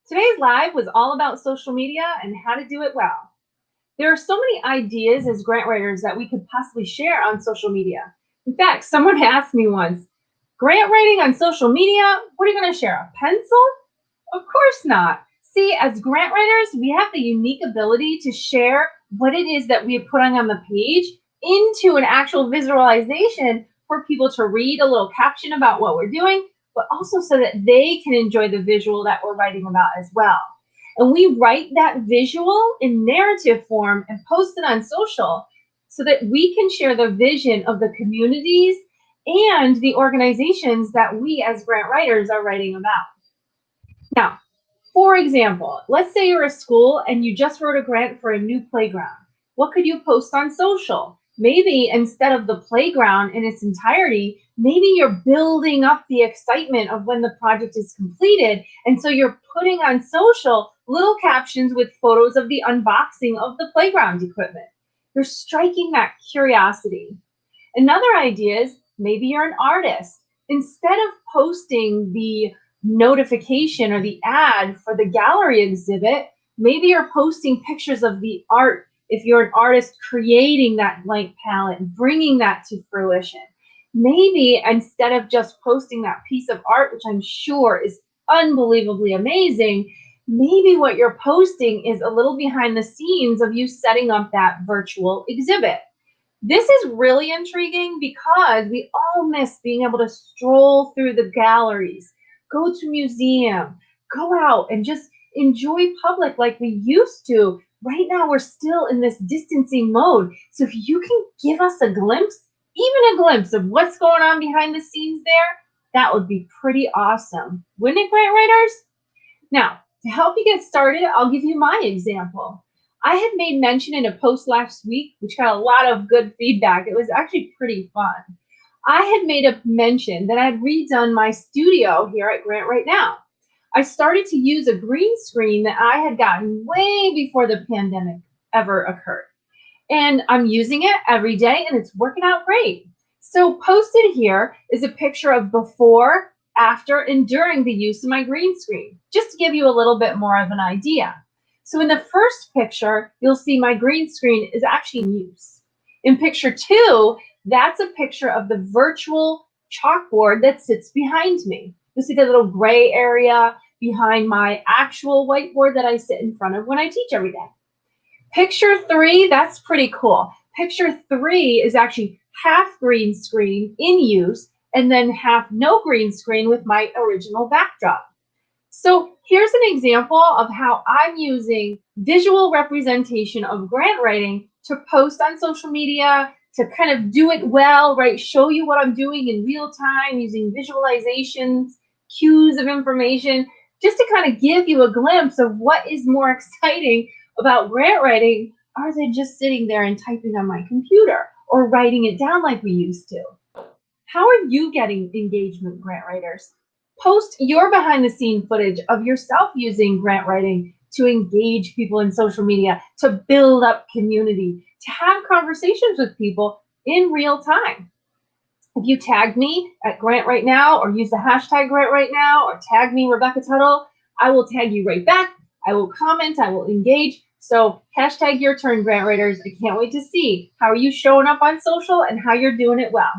Today's live was all about social media and how to do it well. There are so many ideas as grant writers that we could possibly share on social media. In fact, someone asked me once, grant writing on social media, what are you going to share? A pencil? Of course not. See, as grant writers, we have the unique ability to share what it is that we are putting on the page into an actual visualization for people to read a little caption about what we're doing, but also so that they can enjoy the visual that we're writing about as well. And we write that visual in narrative form and post it on social so that we can share the vision of the communities and the organizations that we as grant writers are writing about. Now, for example, let's say you're a school and you just wrote a grant for a new playground. What could you post on social? Maybe instead of the playground in its entirety, maybe you're building up the excitement of when the project is completed. And so you're putting on social little captions with photos of the unboxing of the playground equipment. You're striking that curiosity. Another idea is maybe you're an artist. Instead of posting the notification or the ad for the gallery exhibit, maybe you're posting pictures of the art if you're an artist creating that blank palette and bringing that to fruition. Maybe instead of just posting that piece of art, which I'm sure is unbelievably amazing, maybe what you're posting is a little behind the scenes of you setting up that virtual exhibit. This is really intriguing because we all miss being able to stroll through the galleries, go to museum, go out and just enjoy public like we used to. Right now, we're still in this distancing mode. So if you can give us a glimpse, even a glimpse of what's going on behind the scenes there, that would be pretty awesome. Wouldn't it, grant writers? Now, to help you get started, I'll give you my example. I had made mention in a post last week, which got a lot of good feedback. It was actually pretty fun. I had made a mention that I had redone my studio here at Grant Right Now. I started to use a green screen that I had gotten way before the pandemic ever occurred. And I'm using it every day and it's working out great. So posted here is a picture of before, after, and during the use of my green screen, just to give you a little bit more of an idea. So in the first picture, you'll see my green screen is actually in use. In picture 2, that's a picture of the virtual chalkboard that sits behind me. You'll see the little gray area behind my actual whiteboard that I sit in front of when I teach every day. Picture 3, that's pretty cool. Picture 3 is actually half green screen in use and then half no green screen with my original backdrop. So here's an example of how I'm using visual representation of grant writing to post on social media, to kind of do it well, right? Show you what I'm doing in real time using visualizations, cues of information, just to kind of give you a glimpse of what is more exciting about grant writing, are they just sitting there and typing on my computer or writing it down like we used to? How are you getting engagement, grant writers? Post your behind the scene footage of yourself using grant writing to engage people in social media, to build up community, to have conversations with people in real time. If you tag me at Grant Right Now or use the hashtag Grant Right Now or tag me Rebecca Tuttle, I will tag you right back. I will comment, I will engage. So hashtag your turn, grant writers. I can't wait to see how are you showing up on social and how you're doing it well.